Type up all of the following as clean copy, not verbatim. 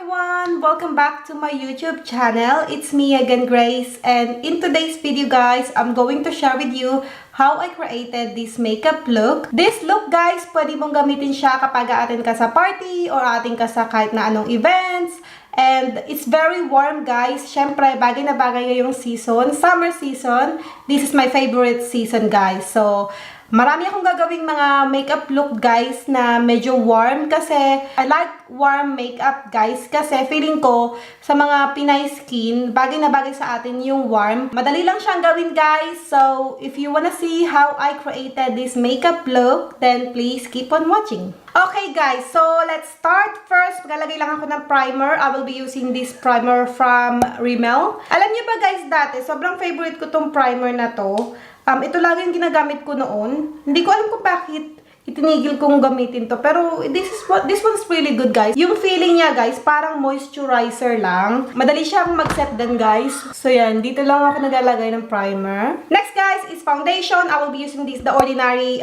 everyone! Welcome back to my YouTube channel. It's me again, Grace, and in today's video, guys, I'm going to share with you how I created this makeup look. This look, guys, pwede mong gamitin siya kapag aatin ka sa party or atin ka sa kahit na anong events. And it's very warm, guys. Syempre, bagay na bagay ngayong season, summer season. This is my favorite season, guys. So, marami akong gagawing mga makeup look, guys, na medyo warm kasi I like warm makeup, guys, kasi feeling ko sa mga Pinay skin, bagay na bagay sa atin yung warm. Madali lang siyang gawin, guys. So, if you wanna see how I created this makeup look, then please keep on watching. Okay, guys, so let's start. First, maglalagay lang ako ng primer. I will be using this primer from Rimmel. Alam niyo ba, guys, dati, sobrang favorite ko tong primer na to. Ito lagi yung ginagamit ko noon. Hindi ko alam kung bakit itinigil kong gamitin to. Pero this one's really good, guys. Yung feeling niya, guys, parang moisturizer lang. Madali siyang mag-set din, guys. So, yan. Dito lang ako naglalagay ng primer. Next, guys, is foundation. I will be using this, the ordinary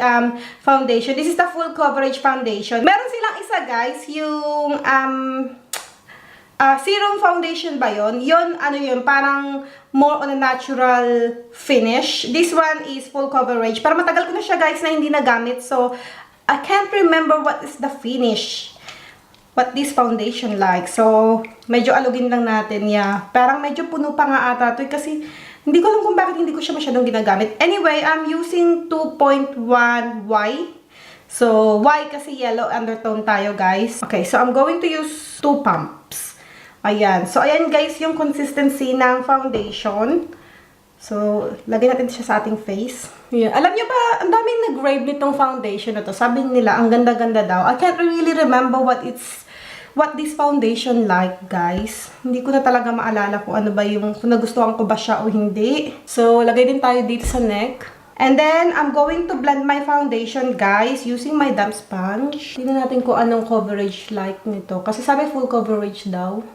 foundation. This is the full coverage foundation. Meron silang isa, guys, yung serum foundation ba yun? Yun, ano yun, parang more on a natural finish. This one is full coverage. Pero matagal ko na siya, guys, na hindi nagamit. So, I can't remember what is the finish. What this foundation like. So, medyo alugin lang natin, yeah. Parang medyo puno pa nga ata ito. Kasi, hindi ko alam kung bakit hindi ko siya masyadong ginagamit. Anyway, I'm using 2.1 Y. So, Y kasi yellow undertone tayo, guys. Okay, so I'm going to use 2 pumps. Ayan. So, ayan, guys, yung consistency ng foundation. So, lagay natin siya sa ating face. Yeah. Alam niyo ba, ang daming nag-rave nitong foundation na to. Sabi nila, ang ganda-ganda daw. I can't really remember what this foundation like, guys. Hindi ko na talaga maalala kung ano ba yung, kung nagustuhan ko ba siya o hindi. So, lagay din tayo dito sa neck. And then, I'm going to blend my foundation, guys, using my damp sponge. Tingnan natin kung anong coverage like nito. Kasi sabi full coverage daw.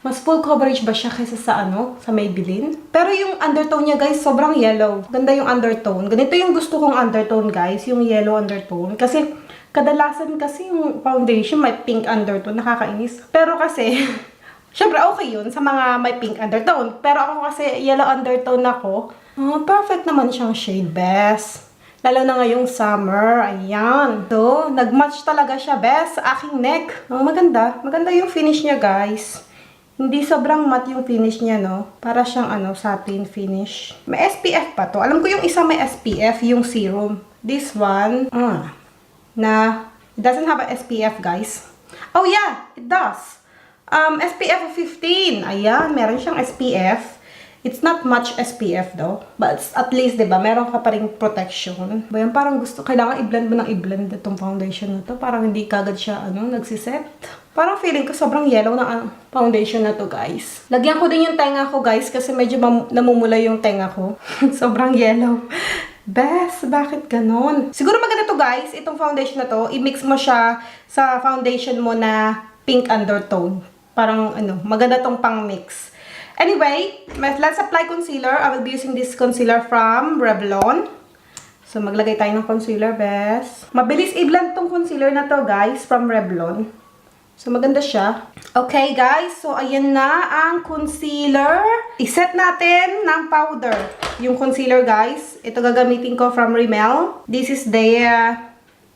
Mas full coverage ba siya kaysa sa sa Maybelline? Pero yung undertone niya, guys, sobrang yellow. Ganda yung undertone. Ganito yung gusto kong undertone, guys, yung yellow undertone. Kasi, kadalasan kasi yung foundation may pink undertone. Nakakainis. Pero kasi, syempre okay yun sa mga may pink undertone. Pero ako kasi, yellow undertone ako. Perfect naman siyang shade, best. Lalo na ngayong summer. Ayan. So, nag-match talaga siya, best, sa aking neck. Maganda. Maganda yung finish niya, guys. Hindi sobrang matte yung finish niya, no? Para siyang, satin finish. May SPF pa to. Alam ko yung isa may SPF, yung serum. This one, it doesn't have a SPF, guys. Oh, yeah, it does. SPF of 15. Ayan, meron siyang SPF. It's not much SPF, though. But at least, diba, meron ka pa rin protection. Bayan, parang kailangan i-blend mo ng i-blend itong foundation na to. Parang hindi kagad siya, nagsiset. Parang feeling ko sobrang yellow na foundation na to, guys. Lagyan ko din yung tenga ko, guys, kasi medyo namumula yung tenga ko. Sobrang yellow. Bes, bakit ganon? Siguro maganda to, guys. Itong foundation na to, i-mix mo siya sa foundation mo na pink undertone. Parang, maganda tong pang-mix. Anyway, let's apply concealer. I will be using this concealer from Revlon. So, maglagay tayo ng concealer, bes. Mabilis i-blend tong concealer na to, guys, from Revlon. So, maganda siya. Okay, guys. So, ayan na ang concealer. I-set natin ng powder. Yung concealer, guys. Ito gagamitin ko from Rimmel. This is the,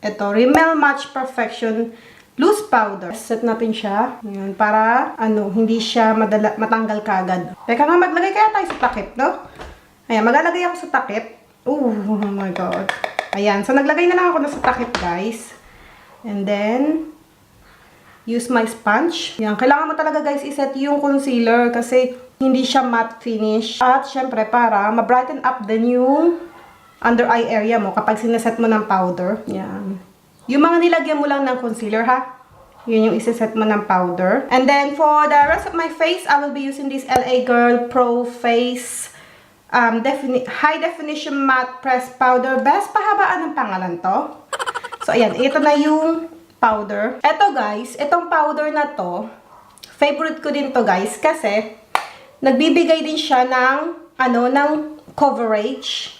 Rimmel Match Perfection Loose Powder. Set natin siya. Ayan, para, hindi siya matanggal kagad. Teka nga, maglagay kaya tayo sa takip, no? Ayan, maglalagay ako sa takip. Oh my God. Ayan. So, naglagay na lang ako na sa takip, guys. And then, use my sponge. Yan. Kailangan mo talaga, guys, iset yung concealer kasi hindi siya matte finish. At, syempre, para ma-brighten up din yung under eye area mo kapag sineset mo ng powder. Yan. Yung mga nilagyan mo lang ng concealer, ha? Yun yung isiset mo ng powder. And then, for the rest of my face, I will be using this LA Girl Pro Face High Definition Matte Pressed Powder. Best pahabaan ng pangalan to. So, ayan. Ito na yung powder. Ito, guys, itong powder na to, favorite ko din to, guys, kasi nagbibigay din siya ng, ng coverage.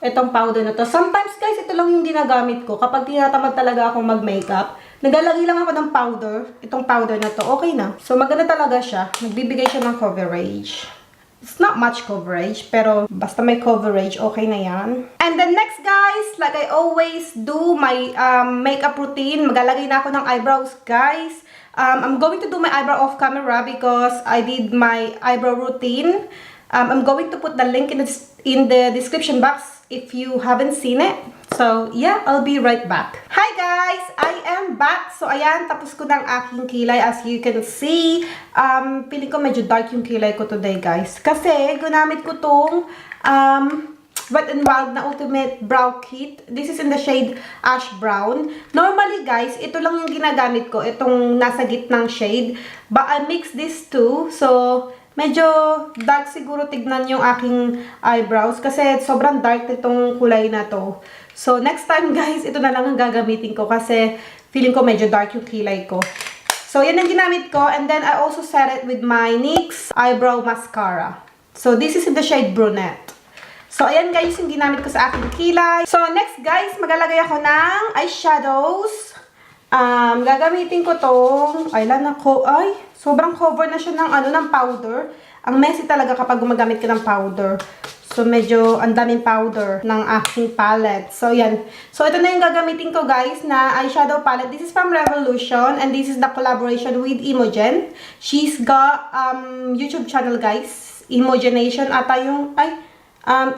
Itong powder na to. Sometimes, guys, ito lang yung ginagamit ko. Kapag tinatamad talaga akong mag-makeup, Naglalagay lang ako ng powder. Itong powder na to, okay na. So, maganda talaga siya. Nagbibigay siya ng coverage. It's not much coverage, pero basta may coverage, okay na yan. And then next, guys, like I always do, my makeup routine. Maglalagay na ako ng eyebrows, guys. I'm going to do my eyebrow off camera because I did my eyebrow routine. I'm going to put the link in the description box if you haven't seen it. So, yeah, I'll be right back. Hi, guys! I am back. So, ayan, tapos ko ng aking kilay. As you can see, feeling ko medyo dark yung kilay ko today, guys. Kasi, ginamit ko tong Wet n Wild na Ultimate Brow Kit. This is in the shade Ash Brown. Normally, guys, ito lang yung ginagamit ko. Itong nasa gitnang shade. But I mix this two. So, medyo dark siguro tignan yung aking eyebrows. Kasi sobrang dark itong kulay na to. So, next time, guys, ito na lang ang gagamitin ko. Kasi feeling ko medyo dark yung kilay ko. So, yan ang ginamit ko. And then, I also set it with my NYX Eyebrow Mascara. So, this is in the shade Brunette. So, ayan guys, yung ginamit ko sa aking kilay. So, next guys, maglalagay ako ng eyeshadows. Gagamitin ko tong, sobrang cover na siya ng powder. Ang messy talaga kapag gumagamit ka ng powder. So, medyo ang daming powder ng aking palette. So, yan. So, ito na yung gagamitin ko guys na eyeshadow palette. This is from Revolution and this is the collaboration with Imogen. She's got YouTube channel guys. IMOGENATION ata yung,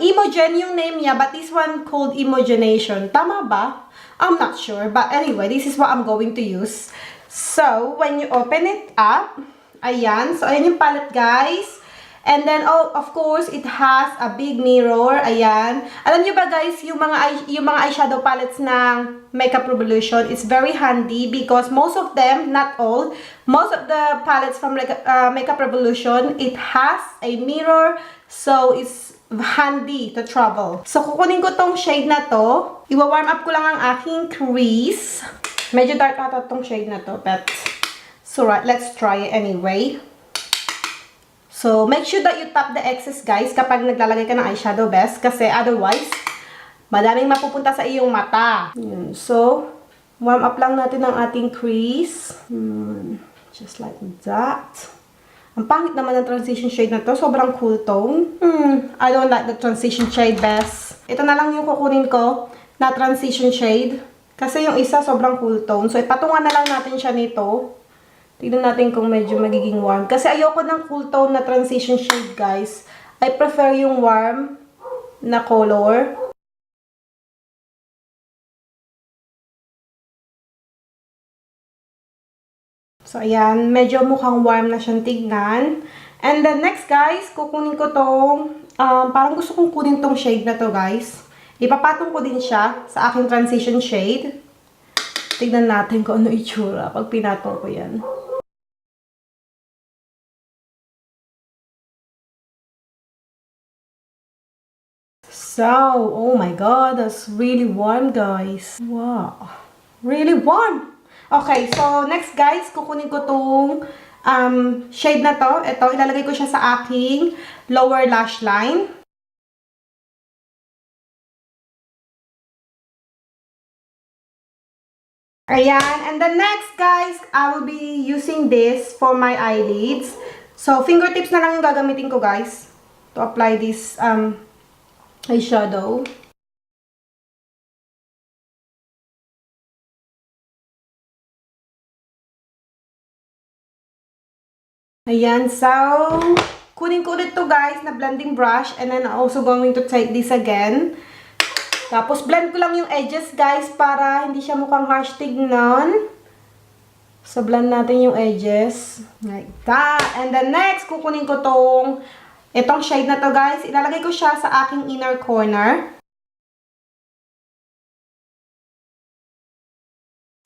Imogen yung name niya, but this one called IMOGENATION. Tama ba? I'm not sure. But anyway, this is what I'm going to use. So, when you open it up, ayan. So, ayan yung palette, guys. And then, of course, it has a big mirror. Ayan. Alam nyo ba, guys, yung mga eyeshadow palettes ng Makeup Revolution is very handy because most of them, not all, most of the palettes from Makeup Revolution, it has a mirror. So, it's handy to travel. So, kukunin ko tong shade na to. Iwa-warm up ko lang ang aking crease. Medyo dark ata tong shade na to, but so right, let's try it anyway. So, make sure that you tap the excess, guys, kapag naglalagay ka ng eyeshadow best. Kasi otherwise, madaming mapupunta sa iyong mata. So, warm up lang natin ang ating crease. Just like that. Ang pangit naman ng transition shade na to. Sobrang cool tone. I don't like the transition shade best. Ito na lang yung kukunin ko na transition shade. Kasi yung isa sobrang cool tone. So, ipatungan na lang natin siya nito. Tignan natin kung medyo magiging warm. Kasi ayoko ng cool tone na transition shade, guys. I prefer yung warm na color. So, ayan. Medyo mukhang warm na siyang tignan. And then, next, guys, kukunin ko tong, parang gusto kong kunin tong shade na to, guys. Ipapatong ko din siya sa aking transition shade. Tignan natin kung ano itsura pag pinatong ko yan. So, oh my god, that's really warm, guys. Wow. Really warm. Okay, so next, guys, kukunin ko tong shade na to. Ito, ilalagay ko siya sa aking lower lash line. Ayan. And then next, guys, I will be using this for my eyelids. So, fingertips na lang yung gagamitin ko, guys, to apply this eyeshadow. Ayan, so, kunin ko ulit to, guys, na blending brush. And then, I'm also going to take this again. Tapos, blend ko lang yung edges, guys, para hindi siya mukhang harsh tignan. So, blend natin yung edges. Like that. And then, next, kukunin ko itong shade na to, guys. Ilalagay ko siya sa aking inner corner.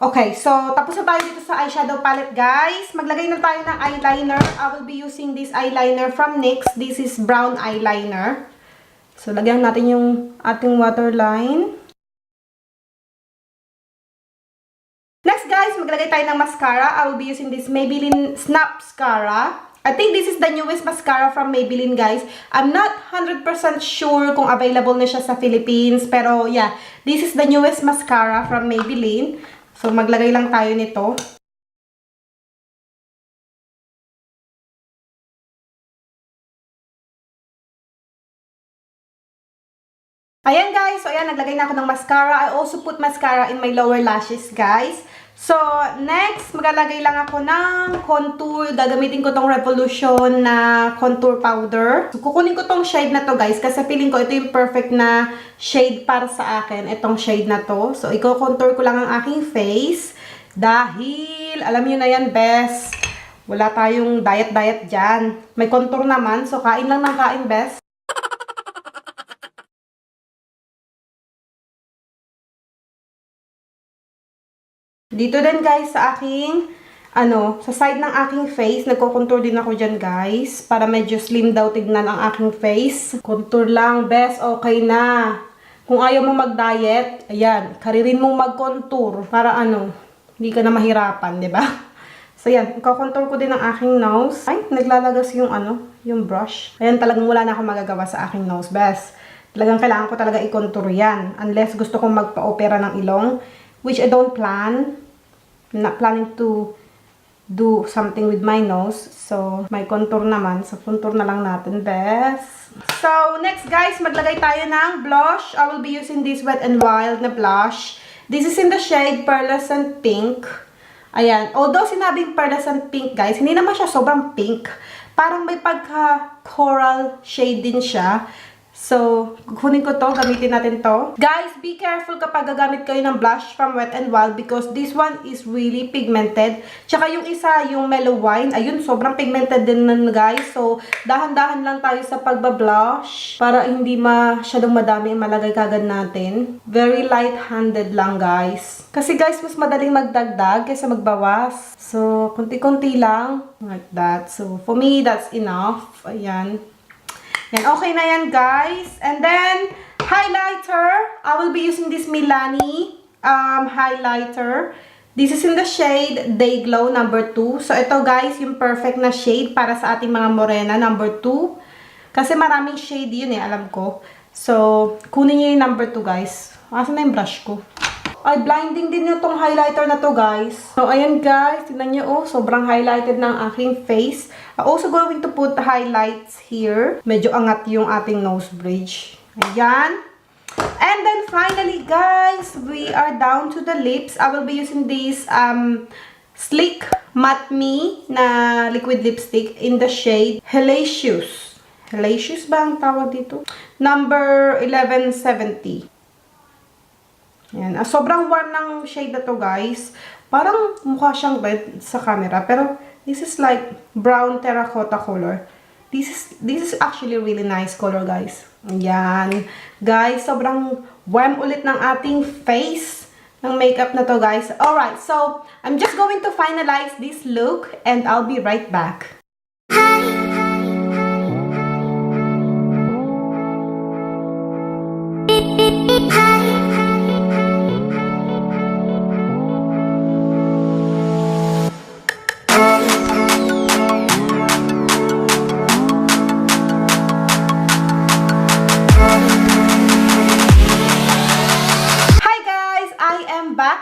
Okay, so, tapos na tayo dito sa eyeshadow palette, guys. Maglagay na tayo ng eyeliner. I will be using this eyeliner from NYX. This is brown eyeliner. So, lagyan natin yung ating waterline. Next, guys, maglagay tayo ng mascara. I will be using this Maybelline SNAPSCARA. I think this is the newest mascara from Maybelline, guys. I'm not 100% sure kung available na siya sa Philippines. Pero, yeah, this is the newest mascara from Maybelline. So, maglagay lang tayo nito. Ayan guys, so ayan, naglagay na ako ng mascara. I also put mascara in my lower lashes, guys. So, next, maglalagay lang ako ng contour. Gagamitin ko tong Revolution na contour powder. So, kukunin ko tong shade na to, guys, kasi feeling ko ito yung perfect na shade para sa akin. Itong shade na to. So, i-contour ko lang ang aking face. Dahil, alam niyo na yan, best. Wala tayong diet-diet dyan. May contour naman, so kain lang ng kain, best. Dito din guys sa aking, sa side ng aking face, nagko-contour din ako dyan guys. Para medyo slim daw tignan ang aking face. Contour lang, best, okay na. Kung ayaw mo mag-diet, ayan, karirin mong mag-contour. Para hindi ka na mahirapan, di ba? So yan, iko-contour ko din ang aking nose. Ay, naglalagas yung yung brush. Ayan, talagang wala na akong magagawa sa aking nose, best. Talagang kailangan ko talaga i-contour yan. Unless gusto kong magpa-opera ng ilong. Which I don't plan. I'm not planning to do something with my nose. So, may contour naman. So, contour na lang natin, best. So, next guys, maglagay tayo ng blush. I will be using this Wet n Wild na blush. This is in the shade Pearlescent Pink. Ayan. Although sinabing Pearlescent Pink, guys, hindi naman siya sobrang pink. Parang may pagka-coral shade din siya. So, kunin ko to, gamitin natin to. Guys, be careful kapag gagamit kayo ng blush from Wet n Wild because this one is really pigmented. Tsaka yung isa, yung Mellow Wine, ayun, sobrang pigmented din nun, guys. So, dahan-dahan lang tayo sa pagbablush para hindi masyadong madami ang malagay kagad natin. Very light-handed lang, guys. Kasi, guys, mas madaling magdagdag kaysa magbawas. So, konti-konti lang. Like that. So, for me, that's enough. Ayan. Yan, okay na yan, guys. And then, highlighter. I will be using this Milani highlighter. This is in the shade Day Glow number 2. So, ito, guys, yung perfect na shade para sa ating mga morena, number 2. Kasi maraming shade yun alam ko. So, kunin nyo yung number 2, guys. Asan na yung brush ko? Ay, blinding din yung tong highlighter na to, guys. So, ayan, guys. Tignan nyo, sobrang highlighted ng aking face. I'm also going to put highlights here. Medyo angat yung ating nose bridge. Ayan. And then, finally, guys, we are down to the lips. I will be using this Sleek Matte Me na liquid lipstick in the shade Hellacious. Hellacious ba ang tawag dito? Number 1170. Yan. Sobrang warm ng shade na to, guys. Parang mukha siyang red sa camera. Pero, this is like brown terracotta color. This is actually a really nice color, guys. Yan. Guys, sobrang warm ulit ng ating face ng makeup na to, guys. Alright, so, I'm just going to finalize this look and I'll be right back.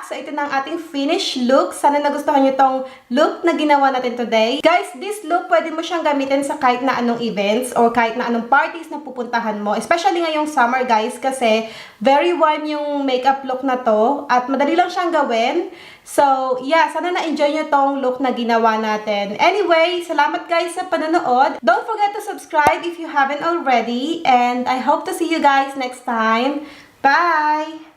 So, ito na ang ating finished look. Sana nagustuhan nyo tong look na ginawa natin today. Guys, this look, pwede mo siyang gamitin sa kahit na anong events or kahit na anong parties na pupuntahan mo. Especially ngayong summer, guys, kasi very warm yung makeup look na to. At madali lang siyang gawin. So, yeah, sana na-enjoy nyo tong look na ginawa natin. Anyway, salamat guys sa panonood. Don't forget to subscribe if you haven't already. And I hope to see you guys next time. Bye!